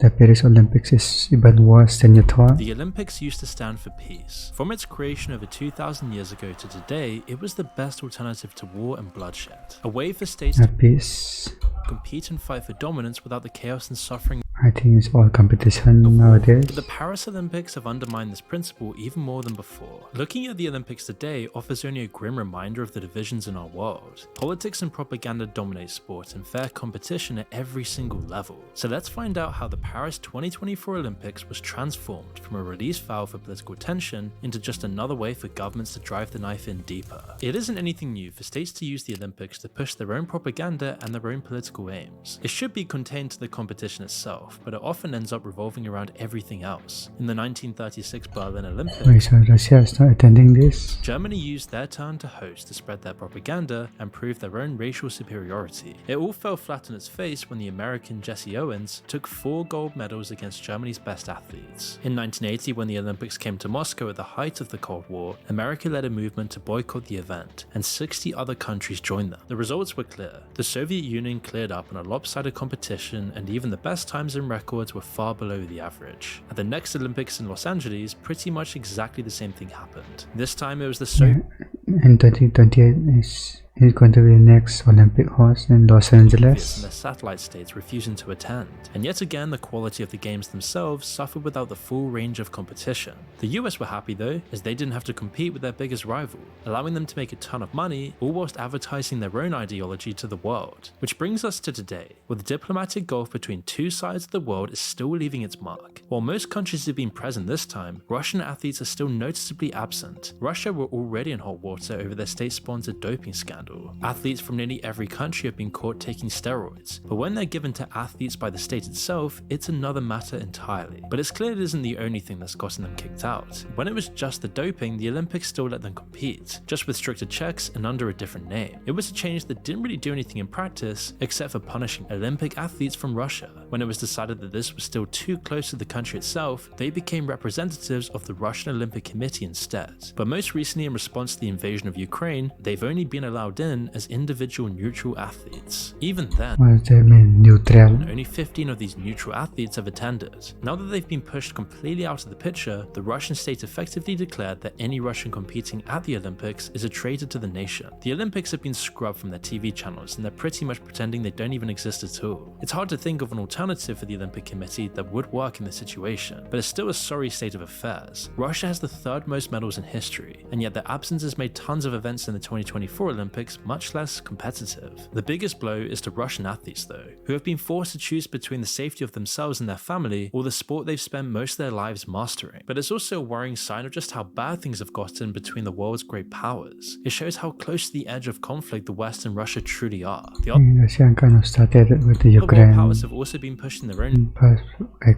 The Paris Olympics is even worse than you thought. The Olympics used to stand for peace. From its creation over 2,000 years ago to today, it was the best alternative to war and bloodshed. A way for states to Peace. compete and fight for dominance without the chaos and suffering I think it's all competition nowadays. But the Paris Olympics have undermined this principle even more than before. Looking at the Olympics today offers only a grim reminder of the divisions in our world. Politics and propaganda dominate sport and fair competition at every single level. So let's find out how the Paris 2024 Olympics was transformed from a release valve for political tension into just another way for governments to drive the knife in deeper. It isn't anything new for states to use the Olympics to push their own propaganda and their own political aims. It should be contained to the competition itself, but it often ends up revolving around everything else. In the 1936 Berlin Olympics, Wait, so Russia is not attending this? Germany used their turn to host to spread their propaganda and prove their own racial superiority. It all fell flat on its face when the American Jesse Owens took 4 gold medals against Germany's best athletes. In 1980, when the Olympics came to Moscow at the height of the Cold War, America led a movement to boycott the event, and 60 other countries joined them. The results were clear. The Soviet Union cleared up in a lopsided competition, and even the best times in records were far below the average. At the next Olympics in Los Angeles, pretty much exactly the same thing happened. This time it was the Soviet And 2028 is going to be the next Olympic host in Los Angeles. and their satellite states refusing to attend. And yet again, the quality of the games themselves suffered without the full range of competition. The US were happy though, as they didn't have to compete with their biggest rival, allowing them to make a ton of money, all whilst advertising their own ideology to the world. Which brings us to today, where the diplomatic gulf between two sides of the world is still leaving its mark. While most countries have been present this time, Russian athletes are still noticeably absent. Russia were already in hot water over their state-sponsored doping scandal. Athletes from nearly every country have been caught taking steroids, but when they're given to athletes by the state itself, it's another matter entirely. But it's clear it isn't the only thing that's gotten them kicked out. When it was just the doping, the Olympics still let them compete, just with stricter checks and under a different name. It was a change that didn't really do anything in practice, except for punishing Olympic athletes from Russia. When it was decided that this was still too close to the country itself, they became representatives of the Russian Olympic Committee instead. But most recently, in response to the invasion of Ukraine, they've only been allowed in as individual neutral athletes. Even then, What does that mean? Neutral? only 15 of these neutral athletes have attended. Now that they've been pushed completely out of the picture, the Russian state effectively declared that any Russian competing at the Olympics is a traitor to the nation. The Olympics have been scrubbed from their TV channels, and they're pretty much pretending they don't even exist at all. It's hard to think of an alternative for the Olympic Committee that would work in this situation, but it's still a sorry state of affairs. Russia has the 3rd most medals in history, and yet their absence has made tons of events in the 2024 Olympics much less competitive. The biggest blow is to Russian athletes though, who have been forced to choose between the safety of themselves and their family or the sport they've spent most of their lives mastering. But it's also a worrying sign of just how bad things have gotten between the world's great powers. It shows how close to the edge of conflict the West and Russia truly are. The Russia kind of started with the other world Ukraine, powers have also been pushing their own first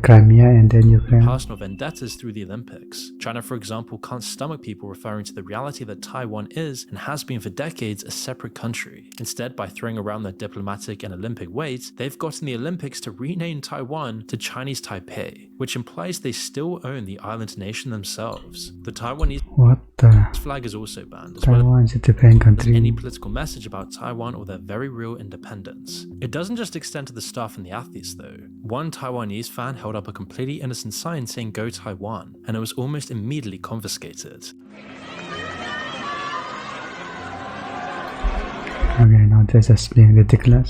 Crimea and then Ukraine. personal vendettas through the Olympics. China, for example, can't stomach people referring to the reality that Taiwan is and has been for decades a separate country. Instead, by throwing around their diplomatic and Olympic weight, they've gotten the Olympics to rename Taiwan to Chinese Taipei, which implies they still own the island nation themselves. The Taiwanese What the? flag is also banned, as well Taiwan is a different as any country. political message about Taiwan or their very real independence. It doesn't just extend to the staff and the athletes though. One Taiwanese fan held up a completely innocent sign saying "Go Taiwan," and it was almost immediately confiscated. Okay, now this is being ridiculous.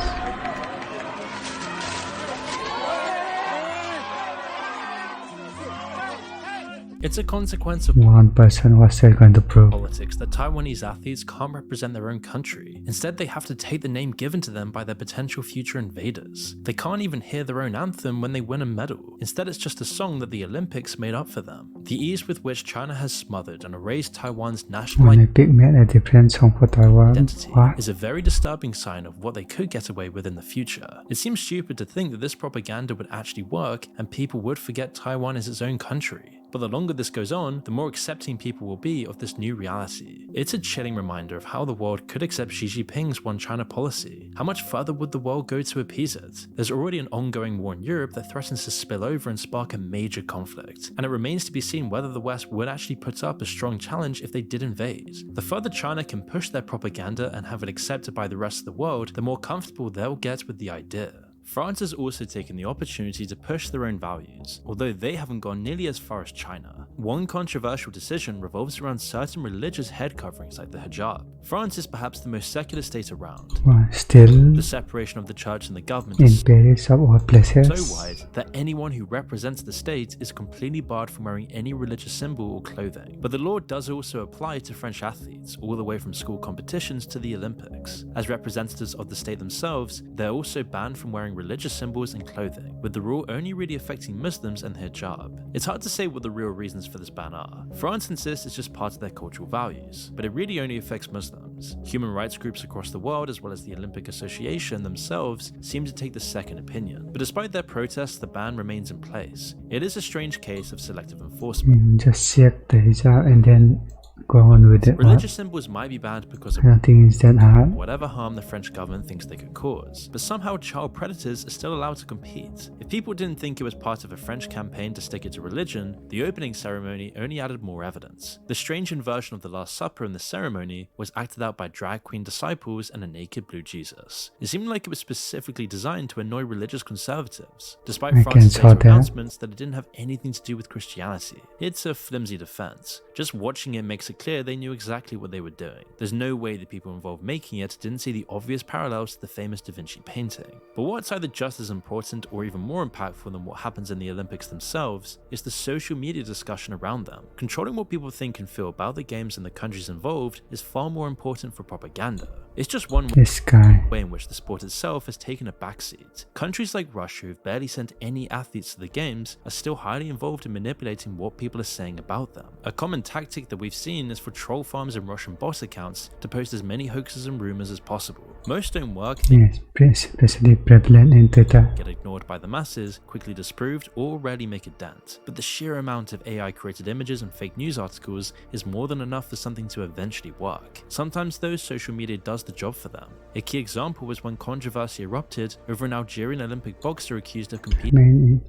It's a consequence of One person was still going to prove. politics that Taiwanese athletes can't represent their own country. Instead, they have to take the name given to them by their potential future invaders. They can't even hear their own anthem when they win a medal. Instead, it's just a song that the Olympics made up for them. The ease with which China has smothered and erased Taiwan's national Olympic made a different song for Taiwan. identity What? is a very disturbing sign of what they could get away with in the future. It seems stupid to think that this propaganda would actually work and people would forget Taiwan is its own country. But the longer this goes on, the more accepting people will be of this new reality. It's a chilling reminder of how the world could accept Xi Jinping's One China policy. How much further would the world go to appease it? There's already an ongoing war in Europe that threatens to spill over and spark a major conflict, and it remains to be seen whether the West would actually put up a strong challenge if they did invade. The further China can push their propaganda and have it accepted by the rest of the world, the more comfortable they'll get with the idea. France has also taken the opportunity to push their own values, although they haven't gone nearly as far as China. One controversial decision revolves around certain religious head coverings like the hijab. France is perhaps the most secular state around. Still, The separation of the church and the government in is Paris of all places, so wide that anyone who represents the state is completely barred from wearing any religious symbol or clothing. But the law does also apply to French athletes, all the way from school competitions to the Olympics. As representatives of the state themselves, they're also banned from wearing religious symbols and clothing, with the rule only really affecting Muslims and the hijab. It's hard to say what the real reasons for this ban are. France insists it's just part of their cultural values, but it really only affects Muslims. Human rights groups across the world, as well as the Olympic Association themselves, seem to take the second opinion. But despite their protests, the ban remains in place. It is a strange case of selective enforcement. just check the hijab and then go on with it. Religious symbols might be banned because of I don't think it's that hard. whatever harm the French government thinks they could cause, but somehow child predators are still allowed to compete. If people didn't think it was part of a French campaign to stick it to religion, the opening ceremony only added more evidence. The strange inversion of the Last Supper in the ceremony was acted out by drag queen disciples and a naked blue Jesus. It seemed like it was specifically designed to annoy religious conservatives, despite I France's can saw later that. announcements that it didn't have anything to do with Christianity. It's a flimsy defense. Just watching it makes it clear they knew exactly what they were doing. There's no way the people involved making it didn't see the obvious parallels to the famous Da Vinci painting. But what's either just as important or even more impactful than what happens in the Olympics themselves is the social media discussion around them. Controlling what people think and feel about the games and the countries involved is far more important for propaganda. It's just one This guy. way in which the sport itself has taken a backseat. Countries like Russia, who've barely sent any athletes to the games, are still highly involved in manipulating what people are saying about them. A common tactic that we've seen is for troll farms and Russian bot accounts to post as many hoaxes and rumors as possible. Most don't work, they Yes, especially prevalent in Twitter. get ignored by the masses, quickly disproved, or rarely make a dent. But the sheer amount of AI created images and fake news articles is more than enough for something to eventually work. Sometimes though, social media does the job for them. A key example was when controversy erupted over an Algerian Olympic boxer accused of I competing mean,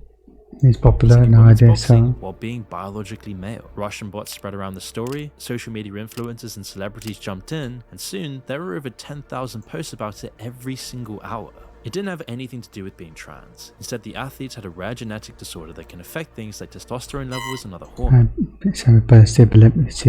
it's popular in women's nowadays, boxing so while being biologically male. Russian bots spread around the story, social media influencers and celebrities jumped in, and soon there were over 10,000 posts about it every single hour. It didn't have anything to do with being trans. Instead, the athletes had a rare genetic disorder that can affect things like testosterone levels and other hormones. some people still believe it's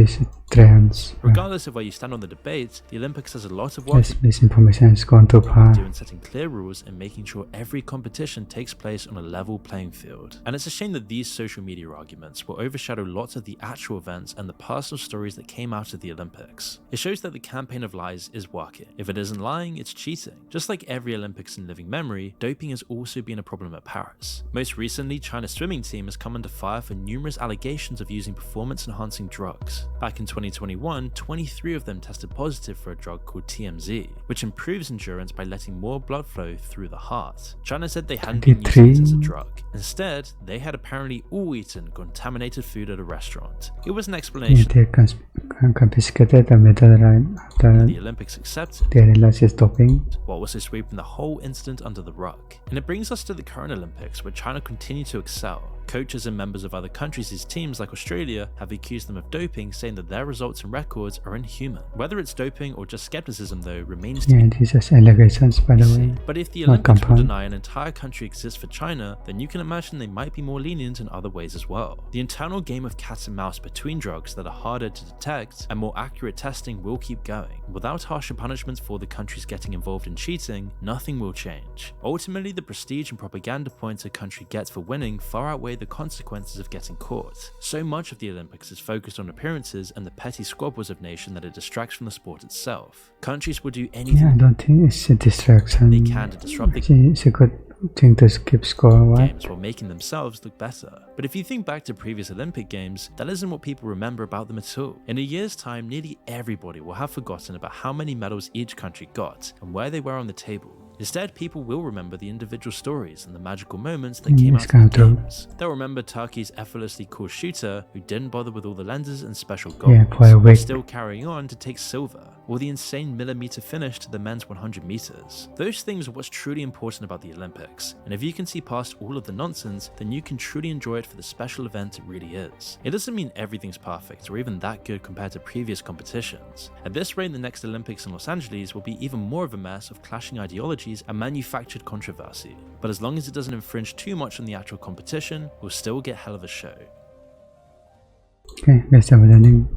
trans. Regardless of where you stand on the debate, the Olympics has a lot of work This misinformation has gone too far. do in setting clear rules and making sure every competition takes place on a level playing field. And it's a shame that these social media arguments will overshadow lots of the actual events and the personal stories that came out of the Olympics. It shows that the campaign of lies is working. If it isn't lying, it's cheating. Just like every Olympics in living memory, doping has also been a problem at Paris. Most recently, China's swimming team has come under fire for numerous allegations of using performance-enhancing drugs. Back in 2021, 23 of them tested positive for a drug called TMZ, which improves endurance by letting more blood flow through the heart. China said they hadn't been using it as a drug. Instead, they had apparently all eaten contaminated food at a restaurant. It was an explanation They confiscated the medal right after the Olympics accepted, they realized it's doping. while also sweeping the whole incident under the rug. And it brings us to the current Olympics, where China continued to excel. Coaches and members of other countries' teams like Australia have accused them of doping, saying that their results and records are inhuman. Whether it's doping or just skepticism though remains to be Yeah, these are allegations, by the way. seen. But if the Not Olympics will compound. deny an entire country exists for China, then you can imagine they might be more lenient in other ways as well. The internal game of cat and mouse between drugs that are harder to detect and more accurate testing will keep going. Without harsher punishments for the countries getting involved in cheating, nothing will change. Ultimately, the prestige and propaganda points a country gets for winning far outweigh the consequences of getting caught. So much of the Olympics is focused on appearances and the petty squabbles of nation that it distracts from the sport itself. Countries will do anything Yeah, I don't think it's a distraction. they can to disrupt the It's a good thing to keep score, right? games while making themselves look better. But if you think back to previous Olympic Games, that isn't what people remember about them at all. In a year's time, nearly everybody will have forgotten about how many medals each country got and where they were on the table. Instead, people will remember the individual stories and the magical moments that came It's out kind of the of true. games. They'll remember Turkey's effortlessly cool shooter who didn't bother with all the lenses and special goals, Yeah, for a but week. still carrying on to take silver. or the insane millimeter finish to the men's 100 meters. Those things are what's truly important about the Olympics, and if you can see past all of the nonsense, then you can truly enjoy it for the special event it really is. It doesn't mean everything's perfect or even that good compared to previous competitions. At this rate, the next Olympics in Los Angeles will be even more of a mess of clashing ideologies and manufactured controversy. But as long as it doesn't infringe too much on the actual competition, we'll still get hell of a show. Okay, guys, have a landing.